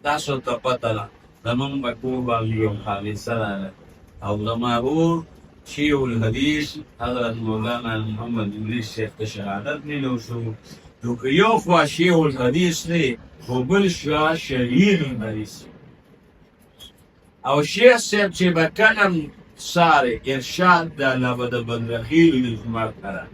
تاسو ته پته ده زمونږ په کور باندې یو حادثه راغله او زما ورور شیخ الحدیث حضرت مولانا محمد ادریس شیخ ته شهادت میلو شو نو که یو خوا شیخ الحدیث دی خو بل شوا شهید الحدیث او شیخ صاحب چې به کلم ساره ارشاد د الله به د بدرخیلو لزمات کړه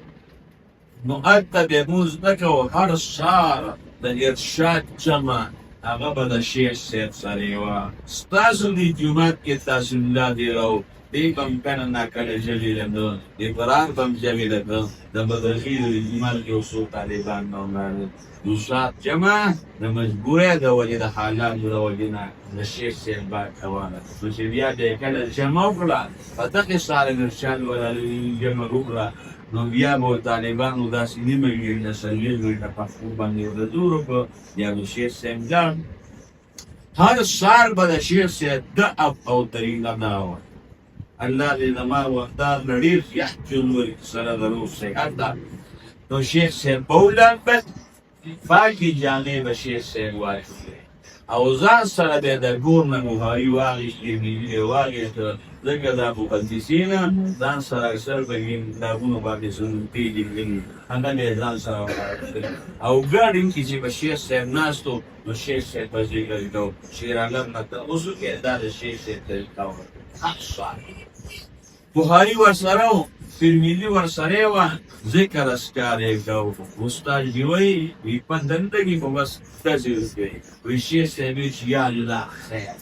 نو هلته به مونځ نه کوو هر سهار د ارشاد جمع هغه به د شیخ صاحب سره وه ستاسو دې جومات کې تاسو الله دې راو دی به م کله ناکله ژبې لګه د قرآن به م ژبې لګه د بدرخیلو لزمات کې یو څو طالبان به ولاړل نو ساعت جمع د مجبورۍ د وجې د حالاتو د وجې نه د شیخ صاحب با کوله نو چې بیا به یې کله جمع وکړه په دغې سهار ارشاد ولا جمع وکړه نو بیا به طالبانو داسې نیمه ګېډه څلوېښت ګېډه په خوب باندې ورځور وکړه بیا به شیخ صاحب ځان هر سهار به د شیخ صاحب دعب او طریقه دا وه الله دې زما وختار له ډېر زیات ژوند ورکړي سره د روغ صحت ده نو شیخ صاحب به ولامبد پاکې جامې به شیخ صاحب واخلې او ځان سره به یې د ګور نه مهایي واخیستې میلې یې واخیسته ځکه دا مقدسین ځان سره اکثر به کتابونو باندې سنتي لیکلي هغه به یې ځان سره واخیستل او ګاډي کې چې به شیخ صاحب ناست و نو شیخ صاحب به ذکر کوو شیرعالم مطلب اوس وکړې دا د شیخ صاحب طریقه وه هر سهار بخاري ورسره و ترمذي ورسره وه ذکر اذکار یې کوو استاد جي وایي په دندګي خو بس داسې وکړئ وایي شیخ صاحب وایي چې یا الله خیر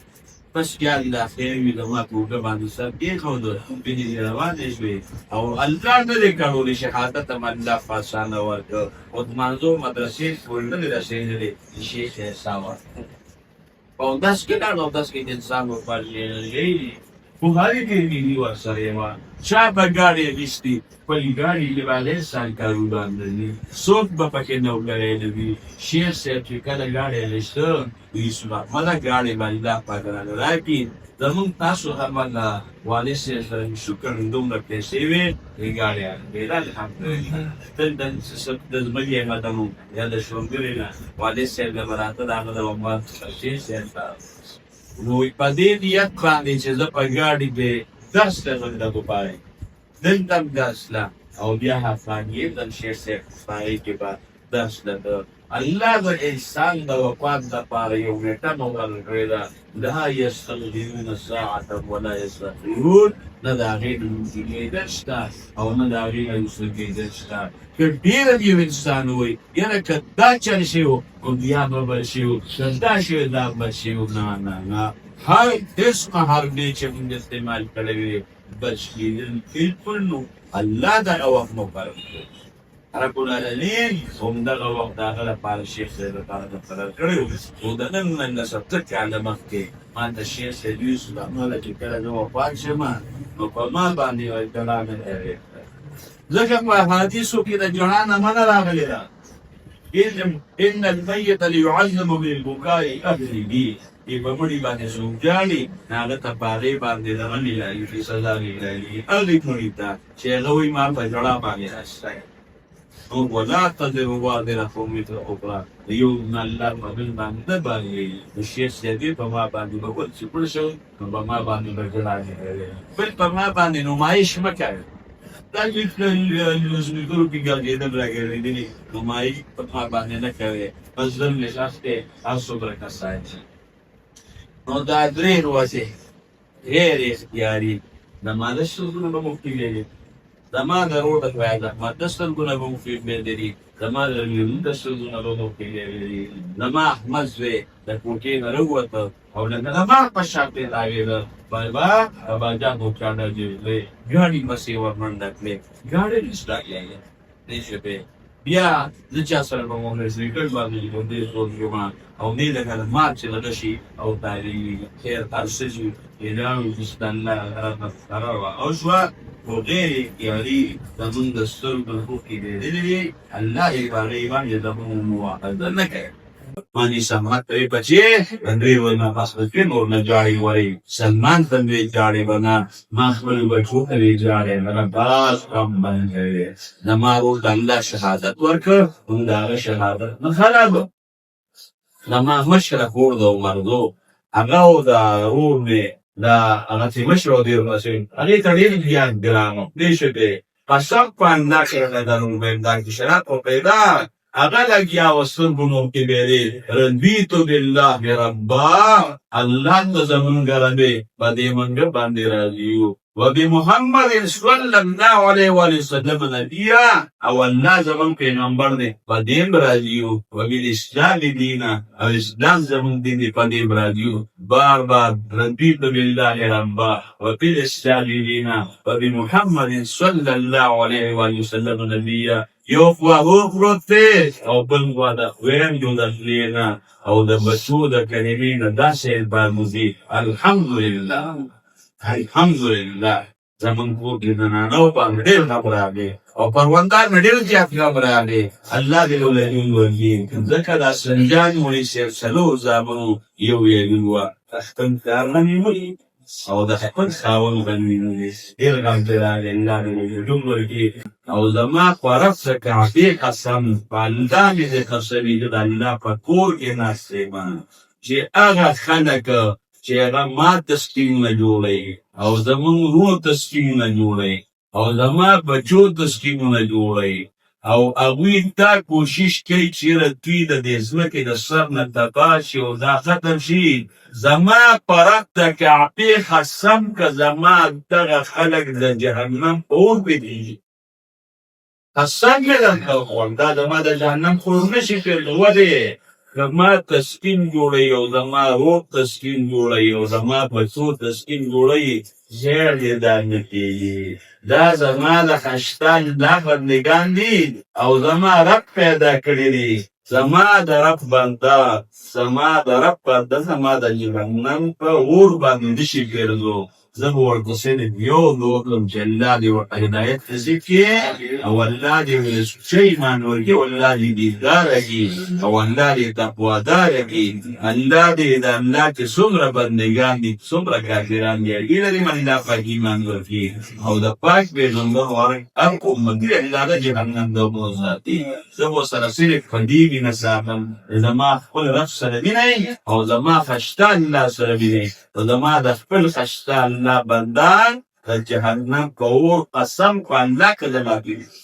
بس یا الله خیر وي زما په اوږه باندې سر کېښوده بینې دې روانې شوې او الله نه دی کړولی شهادت هم الله فاسانه ورکړه او د مانځو مدرسې پورې نه دی رسېدلې چې شیخ صاحب سا ورکړه په اودس کې لاړ اودس کې د انسان ورپسې بخاري ترمذي ورسره وه چا به ګاډۍ اخیستې خپلې ګاډۍ کې به هغې سان کاروبار لري څوک به پکې نوکری نه وي شیخ صاحب چې کله ګاډۍ اخیسته وایي سبحانه ګاډۍ به الله پاک راله راکړي زمونږ تاسو هم د والد صاحب سره مې شکر دومره پیسې وې دې ګاډۍ اخېده الحمدلله تل د ځمکې قدم یا د شونګرې نه والد صاحب له به راته د هغه د وفات شیخ صاحب ته نو په دې نیت باندې چې زه په ګاډي کې درس لرم د بخاري دلته هم درس له او بیا حفانیې د شیخ صاحب په هغې کې به درس لده الله د انسان د وفات دپاره یو نیټه مقرر کړې ده لا یستقدمون ساعة ولا یستأخرون نه د هغې نه ممکن کېدل شته او نه د هغې نه وروسته کېدل شته که ډېره یو انسان وایي یاره که دا چل شوی و نو بیا به بل شوی و که دا شوی دا بل شوی و نه نه نه هر قسمه حرفې چې موږ استعمال کړی وي بچ کېدل بلکل نو الله دغه وخت مقرر کړی رب العالمین همدغه وخت د هغه لپاره شیخ صاحب لپاره مقرر کړی و خو د نن نه 70 کاله مخکې ما ته شیخ صاحب ویل سبحانالله چې کله زه وفات شم نو په ما باندې اطلاع مې لرې ځکه په حدیثو کې د ژړا نه منع راغلې ده ان المیت لیعظم بالبکاء اهله په مړي باندې څوک ژاړي هغه ته په هغې باندې دغه میلایي چې سزا میلایي هغې مړي ته چې هغه وایي ما په ژړا باندې راستی نو ولا تزر وازرة وزر أخرى یو الله په بل باندې نه باندې د شیخ صاحب په ما باندې به ول چې پړ شو نو په ما باندې به ژړا بل په ما باندې نمایش مه کوئ دا لوزمیدلو کې ګرځېدل راګرځېدلي نمایش په ما باندې نه کوئ بس زم نشاست دی تاسو برکسای نو دا درې ورځې غیر اختیاري د ماده سترګونه به مفتي لري زما د روډ خدای زحمت د سترګونه به مفید لري زما د لیمو د سترګونه به مفید لري زما احمد زوی د کوټې نه راووته او لکه د مار په شان پرې راوېده بابا اباجان وکړه دی ګاډي مسې ورمنډه کړې ګاډي ډسټاک لګیا دې شپې بیا زه چا سره به مو سیکل باندې باندې ټول جمعه او نه لکه د مار چې لږ شي او تاریخي خیر هر څه چې اعلان بسم الله قرار او شو وغير اختياري تظن السر بالخوف دليل الله يباري ما يدبهم مواعظ نكر ماني سمعت بچے بندوی ورنہ پاس بچے ورنہ جاری وری سلمان بندوی جاری بنا مخبر بچو کری جاری بنا باز کم بن گئے نمارو اللہ شہادت ورکر ہم داغ شہادت نخراب زما مشره کور د عمردو هغه او د ورور مې دا هغه چې مشر او ډېر رسېږي هغې ته ډېر زیات ګران و دې شپې قسم په الله سره درنو ویم دا چې شرط خو پیدا هغه لګیا و سترګو کې ویلې رضیت بالله ربا الله ته زمونږ ربې په دې مونږ باندې راضي یو وبمحمد صلی الله علیه وسلم نبیا او الله زمون پیغمبر دی په دې راضیو وبالاسلام دینا او اسلام زمون دین دی په دې راضیو بار بار رضیت بالله ربا وبالاسلام دینا وبمحمد صلی الله علیه وسلم نبیا یو خوا وګورته او بل خوا د ویم یو د لینا او د بچو د کلمې نه داسې باندې الحمدلله الحمدلله زمون کور کې د نانو باندې ډېر خبر راغلی او پروندار مې ډېر زیات خبر راغلی الله دې ولې ورګي ځکه دا سنجان مولي شیخ سلو زامنو یو یې وو خپل کار نه نیولي او د خپل خاون باندې ډېر غم دې راغلی الله دې دوم ورګي او زما خورف څخه عبی قسم الله دې قسمي دې الله په کور کې ناشته ما چې هغه خلک چې هغه ما تسکینونه جوړوي او زمونږ ورور تسکینونه جوړوي او زما بچو تسکینونه جوړوي او هغوی دا کوشش کوي چېرې دوی د دې ځمکې د سر نه تباه شي او دا ختم شي زما په رب د کعبې قسم که زما دغه خلک د جهنم په اور بدېږي قسم مې درته وخورم دا زما د جهنم خور نه شي ولې زما تسکین جوړوي او زما روح تسکین جوړوي او زما بچو تسکین جوړوي زیر دې دا نه کېږي دا زما د خشتان دا بندګان دي او زما رب پیدا کړي دي زما د رب بنده زما د رب بنده زما د جهنم په اور باندې نشي ګرځو زه به ورپسې د یو وکړم چې الله دې ورته هدایت نصیب کړي او الله دې ورله سوچه ایمان ورکړي او الله دې دینداره کړي او الله دې تقواداره کړي الله دې د الله چې څومره بندګان دي څومره کافران دي هغې لرې الله پاک ایمان ورکړي او د پاک پیغمبر وارک هر کوم ملګري الله د جهنم د اور ساتي زه به ورسره صرف په دې مینه ساتم زما خپل رب سره مینه او زما خشته الله سره مینه او زما د خپل خشته الله بندان د جهنم په اور قسم په الله که زما پېرزو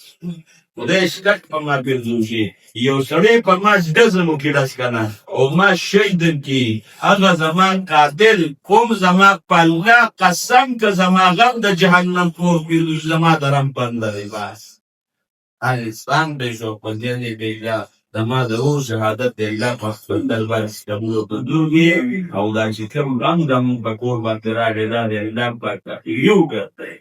خدای شکک په ما پېرزو شي یو سړی په ما ډزمو کې ډز که نه او ما شهیدم کي هغه زما قاتل کوم زما په الله قسم که زما غم د جهنم په اور پېرزو شي زما د رم بنده دی بس اسلام پرېښو په دې دې بېګا زما د روح شهادت د الله په خپل دربار کې قبول وګرځي او دا چې کوم غم د مونږ په کور باندې راغلی دا د الله پاک یو ګرځي